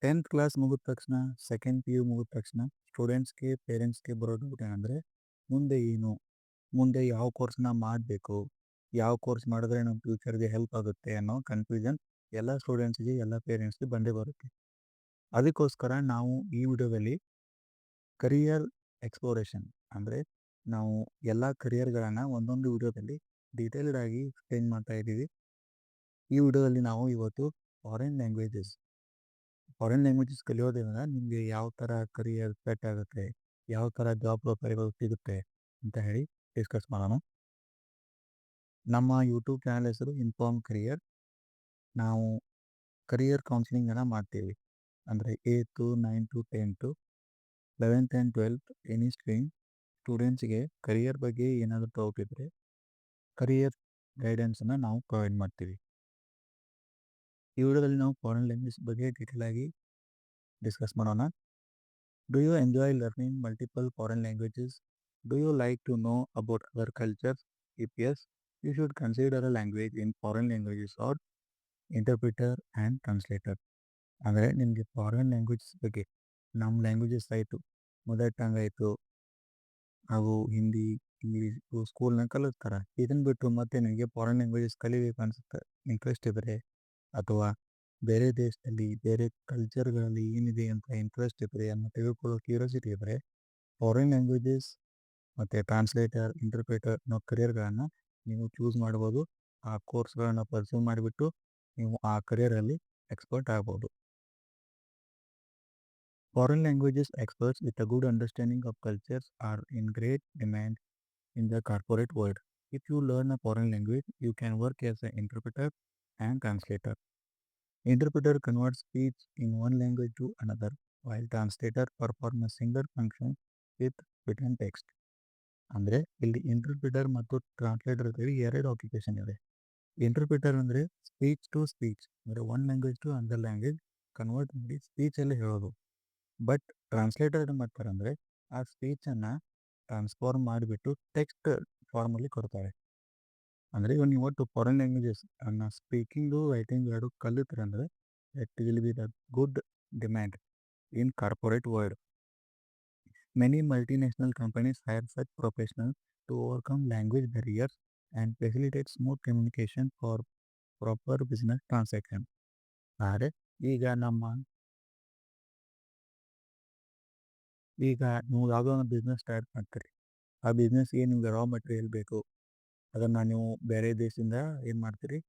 10th class ಮುಗಿದ ತಕ್ಷಣ, second PU ಮುಗಿದ ತಕ್ಷಣ ಸ್ಟೂಡೆಂಟ್ಸ್‌ಗೆ, ಪೇರೆಂಟ್ಸ್‌ಗೆ ಬರೋ ಡೌಟ್ ಏನಂದರೆ, ಮುಂದೆ ಏನು? ಮುಂದೆ ಯಾವ ಕೋರ್ಸ್‌ನ ಮಾಡಬೇಕು? ಯಾವ ಕೋರ್ಸ್ ಮಾಡಿದ್ರೆ ನಮ್ಮ ಫ್ಯೂಚರ್‌ಗೆ ಹೆಲ್ಪ್ ಆಗುತ್ತೆ ಅನ್ನೋ ಕನ್ಫ್ಯೂಷನ್ ಎಲ್ಲ ಸ್ಟೂಡೆಂಟ್ಸ್‌ಗೆ, ಎಲ್ಲ ಪೇರೆಂಟ್ಸ್‌ಗೆ ಬಂದೇ ಬರುತ್ತೆ. ಅದಕ್ಕೋಸ್ಕರ ನಾವು ಈ ವಿಡಿಯೋದಲ್ಲಿ ಕರಿಯರ್ ಎಕ್ಸ್‌ಪ್ಲೋರೇಷನ್ ಅಂದರೆ ನಾವು ಎಲ್ಲ ಕರಿಯರ್‌ಗಳನ್ನು ಒಂದೊಂದು ವಿಡಿಯೋದಲ್ಲಿ ಡೀಟೇಲ್ಡ್ ಆಗಿ ಎಕ್ಸ್‌ಪ್ಲೇನ್ ಮಾಡ್ತಾ ಇದ್ದೀವಿ. ಈ ವಿಡಿಯೋದಲ್ಲಿ ನಾವು ಇವತ್ತು ಫಾರಿನ್ ಲ್ಯಾಂಗ್ವೇಜಸ್ ಕಲಿಯೋದ್ರಿಂದ ನಿಮಗೆ ಯಾವ ಥರ ಕರಿಯರ್ ಸೆಟ್ ಆಗುತ್ತೆ, ಯಾವ ಥರ ಜಾಬ್ ಪ್ರೊಫೈಲ್‌ಗಳು ಸಿಗುತ್ತೆ ಅಂತ ಹೇಳಿ ಡಿಸ್ಕಸ್ ಮಾಡೋಣ. ನಮ್ಮ ಯೂಟ್ಯೂಬ್ ಚಾನಲ್ ಹೆಸರು ಇನ್ಫಾರ್ಮ್ ಕರಿಯರ್. ನಾವು ಕರಿಯರ್ ಕೌನ್ಸಿಲಿಂಗನ್ನು ಮಾಡ್ತೀವಿ. ಅಂದರೆ 8th, 9th, 10th, 11th and 12th any stream ಸ್ಟೂಡೆಂಟ್ಸ್‌ಗೆ ಕರಿಯರ್ ಬಗ್ಗೆ ಏನಾದರೂ ಡೌಟ್ ಇದ್ದರೆ ಕರಿಯರ್ ಗೈಡೆನ್ಸನ್ನು ನಾವು ಪ್ರೊವೈಡ್ ಮಾಡ್ತೀವಿ. ಈ ವಿಡಿಯೋದಲ್ಲಿ ನಾವು ಫಾರಿನ್ ಲ್ಯಾಂಗ್ವೇಜ್ ಬಗ್ಗೆ ಡೀಟೇಲ್ ಆಗಿ ಡಿಸ್ಕಸ್ ಮಾಡೋಣ. Do you enjoy learning multiple foreign languages? Do you like to know about other cultures? If yes, you should consider a language in foreign languages or interpreter and translator. ಅಂದರೆ ನಿಮಗೆ foreign languages ಬಗ್ಗೆ ನಮ್ಮ languages ಆಯಿತು, mother tongue ಆಯಿತು, ಅವು Hindi, English ಸ್ಕೂಲ್ನಾಗ ಕಲಿಸ್ತಾರೆ. ಇದನ್ನು ಬಿಟ್ಟು ಮತ್ತೆ ನಿಮಗೆ ಫಾರಿನ್ ಲ್ಯಾಂಗ್ವೇಜಸ್ ಕಲಿಬೇಕು ಅನಿಸುತ್ತೆ, ಇಂಟ್ರೆಸ್ಟ್ ಇದ್ದರೆ, ಅಥವಾ ಬೇರೆ ದೇಶದಲ್ಲಿ ಬೇರೆ ಕಲ್ಚರ್ಗಳಲ್ಲಿ ಏನಿದೆ ಅಂತ ಇಂಟ್ರೆಸ್ಟ್ ಇದ್ದರೆ ಅನ್ನೋ ತಿಳ್ಕೊಳ್ಳೋ ಕ್ಯೂರಿಯಾಸಿಟಿ ಇದ್ದರೆ ಫಾರಿನ್ ಲ್ಯಾಂಗ್ವೇಜಸ್ ಮತ್ತು ಟ್ರಾನ್ಸ್ಲೇಟರ್, ಇಂಟರ್ಪ್ರಿಟರ್ ಅನ್ನೋ ಕರಿಯರ್ಗಳನ್ನು ನೀವು ಚೂಸ್ ಮಾಡ್ಬೋದು. ಆ ಕೋರ್ಸ್ಗಳನ್ನು ಪರ್ಸ್ಯೂ ಮಾಡಿಬಿಟ್ಟು ನೀವು ಆ ಕರಿಯರಲ್ಲಿ ಎಕ್ಸ್ಪರ್ಟ್ ಆಗ್ಬೋದು. Foreign languages experts with a good understanding of cultures are in great demand in the corporate world. If you learn a foreign language, you can work as an interpreter and translator. Interpreter converts speech in one language to another, while translator perform a single function with written text. ಅಂದರೆ ಇಲ್ಲಿ interpreter ಮತ್ತು translator ಅಂತೇಳಿ ಎರಡು occupation ಇದೆ. Interpreter ಅಂದರೆ speech to speech, ಅಂದರೆ one language to other language convert ಮಾಡಿ ಸ್ಪೀಚಲ್ಲಿ ಹೇಳೋದು. ಬಟ್ ಟ್ರಾನ್ಸ್ಲೇಟರ್ ಏನು ಮಾಡ್ತಾರೆ ಅಂದರೆ ಆ ಸ್ಪೀಚನ್ನು ಟ್ರಾನ್ಸ್ಫಾರ್ಮ್ ಮಾಡಿಬಿಟ್ಟು ಟೆಕ್ಸ್ಟ್ ಫಾರ್ಮಲ್ಲಿ ಕೊಡ್ತಾರೆ. ಅಂದರೆ ಇವಾಗ ನೀವು ಒಟ್ಟು ಫಾರಿನ್ ಲ್ಯಾಂಗ್ವೇಜಸ್ ಸ್ಪೀಕಿಂಗು ರೈಟಿಂಗ್ ಎರಡು ಕಲಿತ್ರೆ ಅಂದರೆ it will be the good demand in corporate world. Many multinational companies hire such professionals to overcome language barriers and facilitate smooth communication for proper business transaction. ಆದರೆ ಈಗ ನೀವು ಯಾವುದೋ ಒಂದು business start ಮಾಡ್ತೀರಿ. ಆ ಬಿಸ್ನೆಸ್ಗೆ ನಿಮ್ಗೆ ರಾ ಮೆಟೀರಿಯಲ್ ಬೇಕು. ಅದನ್ನು ನೀವು ಬೇರೆ ದೇಶದಿಂದ ಏನು ಮಾಡ್ತೀರಿ,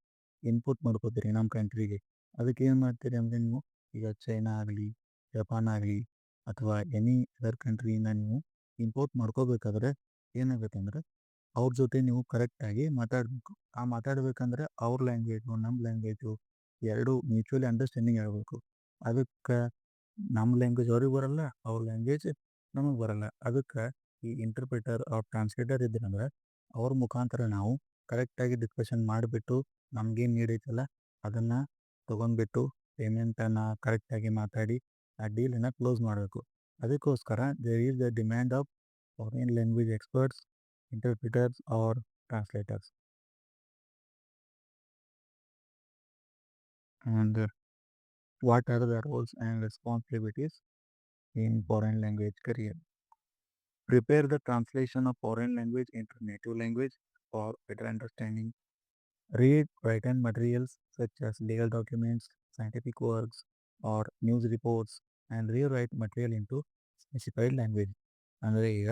ಇನ್ಪುಟ್ ಮಾಡ್ಕೋತೀರಿ ನಮ್ಮ ಕಂಟ್ರಿಗೆ. ಅದಕ್ಕೆ ಏನು ಮಾಡ್ತೀರಿ ಅಂದರೆ ನೀವು ಈಗ ಚೈನಾ ಆಗಲಿ, ಜಪಾನ್ ಆಗಲಿ, ಅಥವಾ ಎನಿ ಅದರ್ ಕಂಟ್ರಿಯಿಂದ ನೀವು ಇಂಪೋರ್ಟ್ ಮಾಡ್ಕೋಬೇಕಾದ್ರೆ ಏನಾಗುತ್ತೆ ಅಂದರೆ ಅವ್ರ ಜೊತೆ ನೀವು ಕರೆಕ್ಟಾಗಿ ಮಾತಾಡಬೇಕು. ಆ ಮಾತಾಡಬೇಕಂದ್ರೆ ಅವ್ರ ಲ್ಯಾಂಗ್ವೇಜು, ನಮ್ಮ ಲ್ಯಾಂಗ್ವೇಜು ಎರಡೂ ಮ್ಯೂಚುವಲಿ ಅಂಡರ್ಸ್ಟ್ಯಾಂಡಿಂಗ್ ಆಗಬೇಕು. ಅದಕ್ಕೆ ನಮ್ಮ ಲ್ಯಾಂಗ್ವೇಜ್ ಅವ್ರಿಗೆ ಬರಲ್ಲ, ಅವ್ರ ಲ್ಯಾಂಗ್ವೇಜ್ ನಮಗೆ ಬರಲ್ಲ. ಅದಕ್ಕೆ ಈ ಇಂಟರ್ಪ್ರಿಟರ್ ಆರ್ ಟ್ರಾನ್ಸ್ಲೇಟರ್ ಇದ್ದೀನಂದ್ರೆ ಅವ್ರ ಮುಖಾಂತರ ನಾವು ಕರೆಕ್ಟಾಗಿ ಡಿಸ್ಕಷನ್ ಮಾಡಿಬಿಟ್ಟು ನಮಗೇನು ನೀಡ್ ಐತಲ್ಲ ಅದನ್ನು ತೊಗೊಂಡ್ಬಿಟ್ಟು ಪೇಮೆಂಟನ್ನು ಕರೆಕ್ಟಾಗಿ ಮಾತಾಡಿ ಆ ಡೀಲನ್ನು ಕ್ಲೋಸ್ ಮಾಡಬೇಕು. ಅದಕ್ಕೋಸ್ಕರ there is the demand of foreign language experts, interpreters or translators. And what are the roles and responsibilities in foreign language career? Prepare the translation of foreign language into native language for better understanding. Read written materials such as legal documents, scientific works, or news reports and rewrite material into specified language. ಅಂದರೆ ಈಗ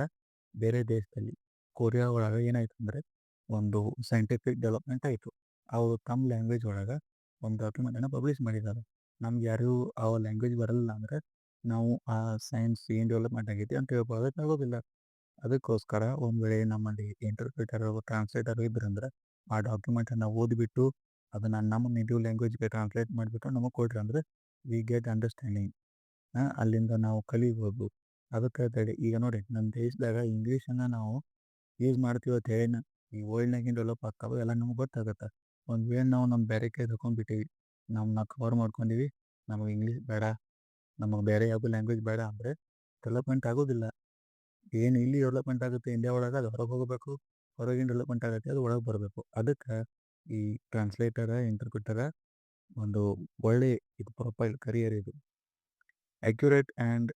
ಬೇರೆ ದೇಶದಲ್ಲಿ Korea ಒಳಗೆ ಏನಾಯ್ತು ಅಂದರೆ ಒಂದು scientific development ಆಯಿತು. ಅವರು ತಮ್ಮ ಲ್ಯಾಂಗ್ವೇಜ್ ಒಳಗೆ ಒಂದು ಡಾಕ್ಯುಮೆಂಟನ್ನು ಪಬ್ಲಿಷ್ ಮಾಡಿದ್ದಾರೆ. ನಮ್ಗೆ ಯಾರಿಗೂ ಆ ಲ್ಯಾಂಗ್ವೇಜ್ ಬರಲ್ಲ ಅಂದರೆ ನಾವು ಆ ಸೈನ್ಸ್ ಏನು ಡೆವಲಪ್ಮೆಂಟ್ ಆಗೈತಿ ಅಂತ ಆಗೋದಿಲ್ಲ. ಅದಕ್ಕೋಸ್ಕರ ಒಂದು ವೇಳೆ ನಮ್ಮಲ್ಲಿ ಇಂಟರ್ಪ್ರಿಟರು, ಟ್ರಾನ್ಸ್ಲೇಟರು ಇದ್ರಂದ್ರೆ ಆ ಡಾಕ್ಯುಮೆಂಟನ್ನು ಓದಿಬಿಟ್ಟು ಅದನ್ನು ನಮ್ಮ ನೇಟಿವ್ ಲ್ಯಾಂಗ್ವೇಜ್ಗೆ ಟ್ರಾನ್ಸ್ಲೇಟ್ ಮಾಡಿಬಿಟ್ಟು ನಮಗೆ ಕೊಟ್ರಿ ಅಂದರೆ ವಿ ಗೆಟ್ ಅಂಡರ್ಸ್ಟ್ಯಾಂಡಿಂಗ್. ಅಲ್ಲಿಂದ ನಾವು ಕಲಿಬೋದು. ಅದಕ್ಕೆ ತಡೆ ಈಗ ನೋಡಿ ನಮ್ಮ ದೇಶದಾಗ ಇಂಗ್ಲೀಷನ್ನು ನಾವು ಯೂಸ್ ಮಾಡ್ತೀವಿ ಅಂತ ಹೇಳಿ ಈ ವರ್ಲ್ಡ್ನಾಗಿನ ಡೆವಲಪ್ ಆಗ್ತಾವೆ ಎಲ್ಲ ನಮ್ಗೆ ಗೊತ್ತಾಗುತ್ತೆ. ಒಂದು ವೇಳೆ ನಾವು ನಮ್ಮ ಬೇರೆ ಕೈ ತಗೊಂಡ್ಬಿಟ್ಟಿವಿ, ನಮ್ಮನ್ನ ಕವರ್ ಮಾಡ್ಕೊಂಡಿವಿ, ನಮಗೆ ಇಂಗ್ಲೀಷ್ ಬೇಡ, ನಮಗೆ ಬೇರೆ ಯಾವುದೂ ಲ್ಯಾಂಗ್ವೇಜ್ ಬೇಡ ಅಂದರೆ ಡೆವಲಪ್ಮೆಂಟ್ ಆಗೋದಿಲ್ಲ. ಏನು ಇಲ್ಲಿ ಡೆವಲಪ್ಮೆಂಟ್ ಆಗುತ್ತೆ ಇಂಡಿಯಾ ಒಳಗೆ ಅದು ಹೊರಗೆ ಹೋಗಬೇಕು, ಹೊರಗಿನ ಡೆವಲಪ್ಮೆಂಟ್ ಆಗುತ್ತೆ ಅದು ಒಳಗೆ ಬರಬೇಕು. ಅದಕ್ಕೆ ಈ ಟ್ರಾನ್ಸ್ಲೇಟರ, ಇಂಟರ್ಪ್ರಿಟರ ಒಂದು ಒಳ್ಳೆ ಇದು ಪ್ರೊಫೈಲ್ ಕರಿಯರ್ ಇದು. Accurate and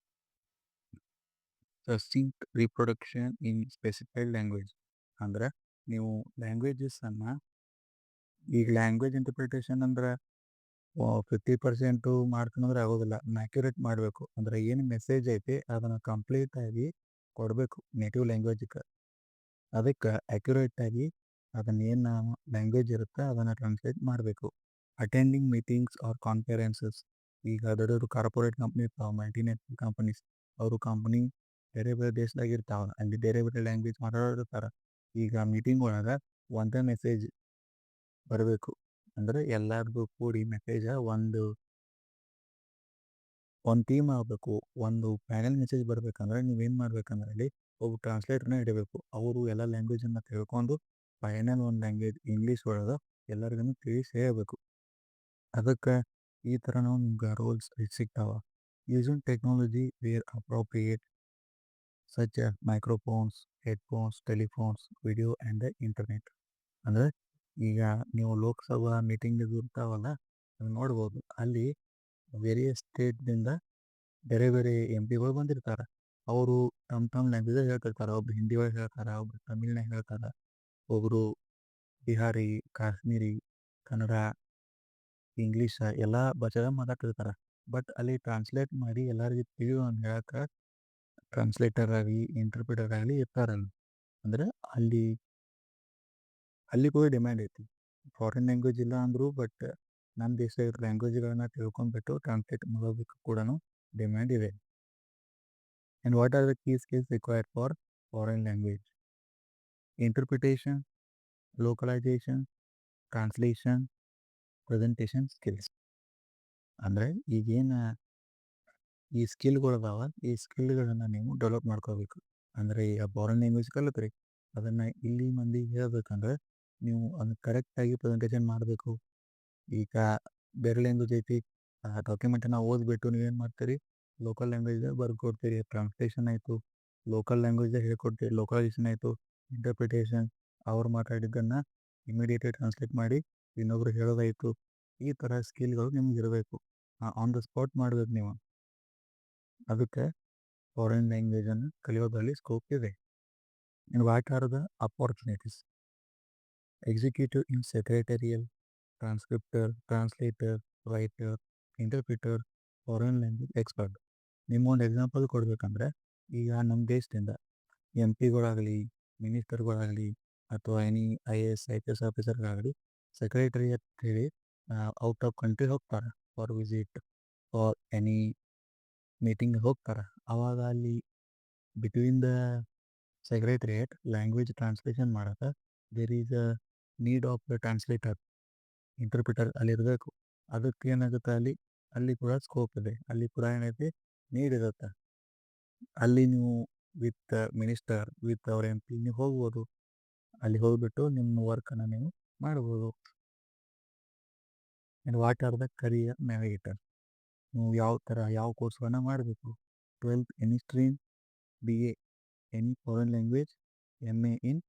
succinct reproduction in specified language. ಅಂದ್ರೆ ನೀವು ಲ್ಯಾಂಗ್ವೇಜಸನ್ನು, ಈಗ ಲ್ಯಾಂಗ್ವೇಜ್ ಇಂಟರ್ಪ್ರಿಟೇಷನ್ ಅಂದ್ರೆ 50% ಮಾಡ್ಕೊಂಡ್ರೆ ಆಗೋದಿಲ್ಲ. ಅಕ್ಯುರೇಟ್ ಮಾಡಬೇಕು. ಅಂದ್ರೆ ಏನು ಮೆಸೇಜ್ ಐತಿ ಅದನ್ನು ಕಂಪ್ಲೀಟಾಗಿ ಕೊಡಬೇಕು ನೇಟಿವ್ ಲ್ಯಾಂಗ್ವೇಜಿಗೆ. ಅದಕ್ಕೆ ಅಕ್ಯುರೇಟಾಗಿ ಅದನ್ನೇನು ಲ್ಯಾಂಗ್ವೇಜ್ ಇರುತ್ತೆ ಅದನ್ನು ಟ್ರಾನ್ಸ್ಲೇಟ್ ಮಾಡಬೇಕು. Attending meetings or conferences. ಈಗ ದೊಡ್ಡ ದೊಡ್ಡ ಕಾರ್ಪೊರೇಟ್ ಕಂಪ್ನಿ ಇರ್ತಾವೆ, ಮಲ್ಟಿನೇಷನಲ್ ಕಂಪನೀಸ್. ಅವರು ಕಂಪ್ನಿ ಬೇರೆ ಬೇರೆ ದೇಶದಾಗ ಇರ್ತಾವೆ, ಅಲ್ಲಿ ಬೇರೆ ಬೇರೆ ಲ್ಯಾಂಗ್ವೇಜ್ ಮಾತಾಡೋರಿರ್ತಾರೆ. ಈಗ ಮೀಟಿಂಗ್ ಒಳಗೆ ಒಂದೇ ಮೆಸೇಜ್ ಬರಬೇಕು. ಅಂದರೆ ಎಲ್ಲರದು ಕೂಡಿ ಮೆಸೇಜ ಒಂದು ಥೀಮ್ ಆಗಬೇಕು. ಒಂದು ಪ್ಯಾನೆಲ್ ಮೆಸೇಜ್ ಬರಬೇಕಂದ್ರೆ ನೀವೇನು ಮಾಡ್ಬೇಕಂದ್ರೆ ಅಲ್ಲಿ ಒಬ್ಬ ಟ್ರಾನ್ಸ್ಲೇಟರ್ನ ಇಡಬೇಕು. ಅವರು ಎಲ್ಲ ಲ್ಯಾಂಗ್ವೇಜನ್ನು ತಿಳ್ಕೊಂಡು ಫೈನಲ್ ಒಂದು ಲ್ಯಾಂಗ್ವೇಜ್ ಇಂಗ್ಲೀಷ್ ಒಳಗೆ ಎಲ್ಲರಿಗೂ ತಿಳಿಸಿ ಹೇಳಬೇಕು. ಅದಕ್ಕೆ ಈ ಥರ ನಾವು ನಿಮ್ಗೆ ರೋಲ್ಸ್ ಸಿಗ್ತಾವೆ. Using technology where appropriate such as microphones, headphones, telephones, video and the internet. ಅಂದರೆ ಈಗ ನೀವು ಲೋಕಸಭಾ ಮೀಟಿಂಗ್ ಇರ್ತಾವಲ್ಲ, ನೀವು ನೋಡ್ಬೋದು ಅಲ್ಲಿ ವೇರಿಯಸ್ ಸ್ಟೇಟ್ದಿಂದ ಬೇರೆ ಬೇರೆ MP ಗಳು ಬಂದಿರ್ತಾರೆ. ಅವರು ತಮ್ಮ ಲ್ಯಾಂಗ್ವೇಜ್ ಹೇಳ್ತಿರ್ತಾರೆ. ಒಬ್ರು ಹಿಂದಿ ಒಳಗೆ ಹೇಳ್ತಾರೆ, ಒಬ್ರು ತಮಿಳ್ನಾಗ ಹೇಳ್ತಾರೆ, ಒಬ್ಬರು ಬಿಹಾರಿ, ಕಾಶ್ಮೀರಿ, ಕನ್ನಡ, ಇಂಗ್ಲೀಷ್ ಎಲ್ಲ ಭಾಷೆದಾಗ ಮಾತಾಡ್ತಿರ್ತಾರೆ. ಬಟ್ ಅಲ್ಲಿ ಟ್ರಾನ್ಸ್ಲೇಟ್ ಮಾಡಿ ಎಲ್ಲರಿಗೂ ತಿಳಿಯುವಂಗೆ ಹೇಳಕ್ಕೆ ಟ್ರಾನ್ಸ್ಲೇಟರ್ ಆಗಲಿ ಇಂಟರ್ಪ್ರಿಟರ್ ಆಗಲಿ ಇರ್ತಾರಲ್ಲ. ಅಂದರೆ ಅಲ್ಲಿ ಕೂಡ ಡಿಮ್ಯಾಂಡ್ ಐತಿ. ಫಾರಿನ್ ಲ್ಯಾಂಗ್ವೇಜ್ ಇಲ್ಲ ಅಂದರೂ ಬಟ್ ನಮ್ಮ ದೇಶದ ಲ್ಯಾಂಗ್ವೇಜ್ಗಳನ್ನ ತಿಳ್ಕೊಂಡ್ಬಿಟ್ಟು ಟ್ರಾನ್ಸ್ಲೇಟ್ ಮಾಡೋದಕ್ಕೆ ಕೂಡ ಡಿಮ್ಯಾಂಡ್ ಇದೆ. And what are the key skills required for foreign language? Interpretation, localisation, translation, presentation skills. ಅಂದರೆ ಈಗೇನು ಈ ಸ್ಕಿಲ್ಗಳದಾವ, ಈ ಸ್ಕಿಲ್ಗಳನ್ನು ನೀವು ಡೆವಲಪ್ ಮಾಡ್ಕೋಬೇಕು. ಅಂದರೆ ಈಗ ಫಾರಿನ್ ಲ್ಯಾಂಗ್ವೇಜ್ ಕಲಿತ್ರಿ, ಅದನ್ನು ಇಲ್ಲಿ ಮಂದಿಗೆ ಹೇಳ್ಬೇಕಂದ್ರೆ ನೀವು ಅದನ್ನು ಕರೆಕ್ಟಾಗಿ ಪ್ರೆಸೆಂಟೇಷನ್ ಮಾಡಬೇಕು. ಈಗ ಬೇರೆ ಲ್ಯಾಂಗ್ವೇಜ್ ಐತಿ, ಆ ಡಾಕ್ಯುಮೆಂಟನ್ನು ಓದ್ಬಿಟ್ಟು ನೀವೇನು ಮಾಡ್ತೀರಿ, ಲೋಕಲ್ ಲ್ಯಾಂಗ್ವೇಜ್ದಾಗ ಬರ್ಕೊಡ್ತೀರಿ. ಟ್ರಾನ್ಸ್ಲೇಷನ್ ಆಯಿತು, ಲೋಕಲ್ ಲ್ಯಾಂಗ್ವೇಜ್ದಾಗ ಹೇಳ್ಕೊಡ್ತೀರಿ, ಲೋಕಲೈಜೇಷನ್ ಆಯಿತು, ಇಂಟರ್ಪ್ರಿಟೇಷನ್, ಅವ್ರು ಮಾತಾಡಿದ್ದನ್ನು ಇಮಿಡಿಯೇಟಾಗಿ ಟ್ರಾನ್ಸ್ಲೇಟ್ ಮಾಡಿ ಇನ್ನೊಬ್ರು ಹೇಳೋದಾಯಿತು. ಈ ಥರ ಸ್ಕಿಲ್ಗಳು ನಿಮ್ಗೆ ಇರಬೇಕು. ಆನ್ ದ ಸ್ಪಾಟ್ ಮಾಡ್ಬೇಕು ನೀವು. ಅದಕ್ಕೆ ಫಾರಿನ್ ಲ್ಯಾಂಗ್ವೇಜನ್ನು ಕಲಿಯೋದ್ರಲ್ಲಿ ಸ್ಕೋಪ್ ಇದೆ. And what are the opportunities? Executive in secretarial, transcriptor, translator, writer, interpreter, foreign language expert. ನಿಮ್ಮೊಂದು ಎಕ್ಸಾಂಪಲ್ ಕೊಡಬೇಕಂದ್ರೆ ಈಗ ನಮ್ಮ ದೇಶದಿಂದ MP ಗಳಾಗಲಿ, ಮಿನಿಸ್ಟರ್ಗಳಾಗಲಿ, ಅಥವಾ ಎನಿ IAS IPS ಆಫೀಸರ್ಗಳಾಗಲಿ ಸೆಕ್ರೆಟರಿ ಅಂತ ಹೇಳಿ ಔಟ್ ಆಫ್ ಕಂಟ್ರಿ ಹೋಗ್ತಾರೆ for visit, for any meeting ಹೋಗ್ತಾರೆ. ಆವಾಗ ಅಲ್ಲಿ between the secretariat language translation ಮಾಡೋಕೆ there is a need of the translator, interpreter ಅಲ್ಲಿರಬೇಕು. ಅದಕ್ಕೆ ಏನಾಗುತ್ತೆ, ಅಲ್ಲಿ ಕೂಡ ಸ್ಕೋಪ್ ಇದೆ, ಅಲ್ಲಿ ಕೂಡ ಏನೈತಿ ನೀಡ್ ಇರುತ್ತೆ. ಅಲ್ಲಿ ನೀವು ವಿತ್ ಮಿನಿಸ್ಟರ್, ವಿತ್ ಅವ್ರ MP ನೀವು ಹೋಗ್ಬೋದು. ಅಲ್ಲಿ ಹೋಗ್ಬಿಟ್ಟು ನಿಮ್ಮ ವರ್ಕನ್ನು ನೀವು ಮಾಡ್ಬೋದು. And what are the career navigator? ನೀವು ಯಾವ ಕೋರ್ಸ್ಗಳನ್ನ ಮಾಡಬೇಕು? 12th any stream, BA any foreign language, MA in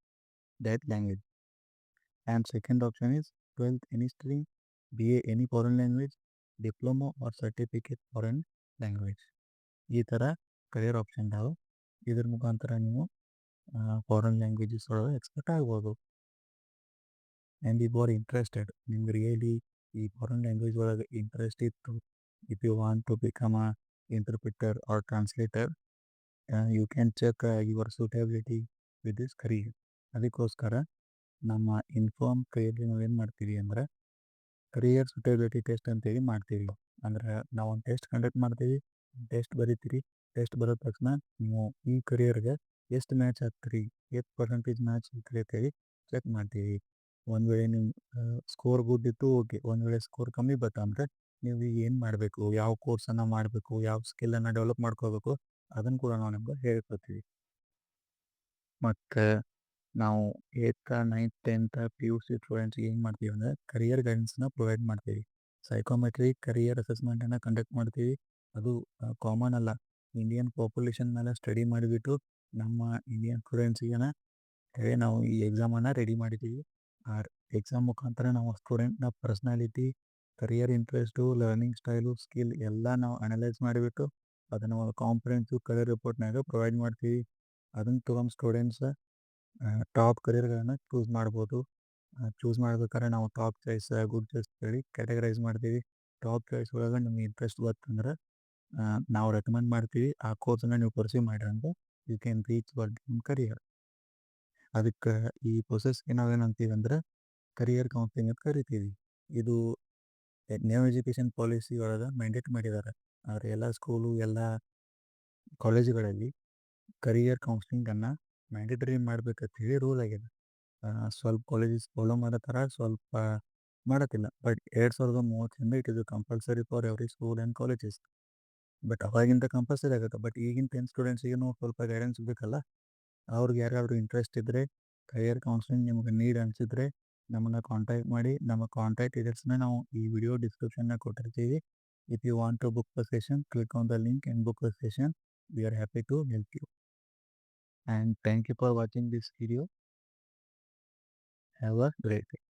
that language. And second option is 12th any stream, BA any foreign language, diploma or certificate foreign language. ಈ ಥರ career option ಇದಾವೆ. ಇದ್ರ ಮುಖಾಂತರ ನೀವು foreign languages ಒಳಗೆ expert ಆಗ್ಬೋದು. And you are interested, ನಿಮ್ಗೆ really ಈ ಫಾರಿನ್ ಲ್ಯಾಂಗ್ವೇಜ್ ಒಳಗೆ ಇಂಟ್ರೆಸ್ಟ್ ಇತ್ತು, if you want to become a interpreter or translator, you can check your suitability with this career. ಅದಕ್ಕೋಸ್ಕರ ನಮ್ಮ ಇನ್ಫಾರ್ಮ್ ಕರಿಯರ್ಲಿ ನಾವೇನು ಮಾಡ್ತೀವಿ ಅಂದರೆ ಕರಿಯರ್ ಸೂಟಬಿಲಿಟಿ ಟೆಸ್ಟ್ ಅಂತೇಳಿ ಮಾಡ್ತೀವಿ. ಅಂದ್ರೆ ನಾವು ಒಂದು ಟೆಸ್ಟ್ ಕಂಡಕ್ಟ್ ಮಾಡ್ತೀವಿ, ಟೆಸ್ಟ್ ಬರೀತೀರಿ. ಟೆಸ್ಟ್ ಬರೋದ ತಕ್ಷಣ ನೀವು ಈ ಕರಿಯರ್ಗೆ ಎಷ್ಟು ಮ್ಯಾಚ್ ಆಗ್ತೀರಿ, ಎಷ್ಟು ಪರ್ಸೆಂಟೇಜ್ ಮ್ಯಾಚ್ ಆಗ್ತೀರಿ ಅಂತೇಳಿ ಚೆಕ್ ಮಾಡ್ತೀವಿ. ಒಂದು ವೇಳೆ ನಿಮ್ಮ ಸ್ಕೋರ್ ಗುಡ್ ಇತ್ತು, ಓಕೆ. ಒಂದು ವೇಳೆ ಸ್ಕೋರ್ ಕಮ್ಮಿ ಬಂತಂದರೆ ನೀವು ಈಗ ಏನು ಮಾಡಬೇಕು, ಯಾವ ಕೋರ್ಸನ್ನು ಮಾಡಬೇಕು, ಯಾವ ಸ್ಕಿಲ್ಲನ್ನು ಡೆವಲಪ್ ಮಾಡ್ಕೋಬೇಕು, ಅದನ್ನು ಕೂಡ ನಾವು ನಿಮ್ಗೆ ಹೇಳ್ಕೊಡ್ತೀವಿ. ಮತ್ತು ನಾವು 8th, 9th, 10th, PUC ಸ್ಟೂಡೆಂಟ್ಸ್ಗೆ ಏನು ಮಾಡ್ತೀವಿ ಅಂದರೆ ಕರಿಯರ್ ಗೈಡೆನ್ಸ್ನ ಪ್ರೊವೈಡ್ ಮಾಡ್ತೀವಿ. ಸೈಕೋಮೆಟ್ರಿ ಕರಿಯರ್ ಅಸೆಸ್ಮೆಂಟನ್ನು ಕಂಡಕ್ಟ್ ಮಾಡ್ತೀವಿ. ಅದು ಕಾಮನ್ ಅಲ್ಲ, ಇಂಡಿಯನ್ ಪಾಪ್ಯುಲೇಷನ್ ಮೇಲೆ ಸ್ಟಡಿ ಮಾಡಿಬಿಟ್ಟು ನಮ್ಮ ಇಂಡಿಯನ್ ಸ್ಟೂಡೆಂಟ್ಸಿಗೆ ಹೇಳಿ ನಾವು ಈ ಎಕ್ಸಾಮನ್ನು ರೆಡಿ ಮಾಡಿದ್ದೀವಿ. ಆ ಎಕ್ಸಾಮ್ ಮುಖಾಂತರ ನಾವು ಸ್ಟೂಡೆಂಟ್ನ personality, career interest, learning style, skill ಎಲ್ಲ ನಾವು ಅನಲೈಸ್ ಮಾಡಿಬಿಟ್ಟು ಅದನ್ನು ಕಾಂಪ್ರಿಹೆನ್ಸಿವ್ ಕರಿಯರ್ ರಿಪೋರ್ಟ್ನಾಗ ಪ್ರೊವೈಡ್ ಮಾಡ್ತೀವಿ. ಅದನ್ನು ತೊಗೊಂಡು ಸ್ಟೂಡೆಂಟ್ಸ್ ಟಾಪ್ ಕರಿಯರ್ಗಳನ್ನು ಚೂಸ್ ಮಾಡ್ಬೋದು. ಚೂಸ್ ಮಾಡ್ಬೇಕಾದ್ರೆ ನಾವು ಟಾಪ್ ಚಾಯ್ಸ್, ಗುಡ್ ಚಾಯ್ಸ್ ಹೇಳಿ ಕ್ಯಾಟಗರೈಸ್ ಮಾಡ್ತೀವಿ. ಟಾಪ್ ಚಾಯ್ಸ್ ಒಳಗೆ ನಿಮ್ಗೆ ಇಂಟ್ರೆಸ್ಟ್ ಗೊತ್ತಂದ್ರೆ ನಾವು ರೆಕಮೆಂಡ್ ಮಾಡ್ತೀವಿ, ಆ ಕೋರ್ಸನ್ನು ನೀವು ಪರ್ಸ್ಯೂ ಮಾಡಿರಿ ಅಂದ್ರೆ you can reach your dream career. ಅದಕ್ಕೆ ಈ ಪ್ರೊಸೆಸ್ಗೆ ನಾವೇನಂತೀವಿ ಅಂದ್ರೆ ಕರಿಯರ್ ಕೌನ್ಸಿಲಿಂಗ್ ಅಂತ ಕರಿತೀವಿ. ಇದು ನ್ಯೂ ಎಜುಕೇಷನ್ ಪಾಲಿಸಿ ಒಳಗೆ ಮ್ಯಾಂಡೇಟ್ ಮಾಡಿದ್ದಾರೆ. ಆದರೆ ಎಲ್ಲ ಸ್ಕೂಲು, ಎಲ್ಲ ಕಾಲೇಜುಗಳಲ್ಲಿ ಕರಿಯರ್ ಕೌನ್ಸಿಲಿಂಗನ್ನು ಮ್ಯಾಂಡೇಟರಿ ಮಾಡ್ಬೇಕಂತ ಹೇಳಿ ರೂಲ್ ಆಗಿದೆ. ಸ್ವಲ್ಪ ಕಾಲೇಜಸ್ ಫಾಲೋ ಮಾಡತ್ತಾರ, ಸ್ವಲ್ಪ ಮಾಡತ್ತಿಲ್ಲ. But 2030 it is compulsory for every school and colleges. But ಅವಾಗಿಂದ ಕಂಪಲ್ಸರಿ ಆಗುತ್ತೆ. ಬಟ್ ಈಗಿನ 10 ಸ್ಟೂಡೆಂಟ್ಸಿಗೂ ಸ್ವಲ್ಪ ಗೈಡೆನ್ಸ್ ಬೇಕಲ್ಲ. ಅವ್ರಿಗೆ ಯಾರ್ಯಾರು ಇಂಟ್ರೆಸ್ಟ್ ಇದ್ದರೆ, ಕರಿಯರ್ ಕೌನ್ಸಿಲಿಂಗ್ ನಿಮ್ಗೆ ನೀಡ್ ಅನಿಸಿದ್ರೆ ನಮ್ಮನ್ನು ಕಾಂಟ್ಯಾಕ್ಟ್ ಮಾಡಿ. ನಮ್ಮ ಕಾಂಟ್ಯಾಕ್ಟ್ ಡೀಟೇಲ್ಸ್ನ ನಾವು ಈ ವಿಡಿಯೋ ಡಿಸ್ಕ್ರಿಪ್ಷನ್ನಾಗ ಕೊಟ್ಟಿರ್ತೀವಿ. If you want to book the session, click on the link and book the session. We are happy to help you. And thank you for watching this video. Have a great day.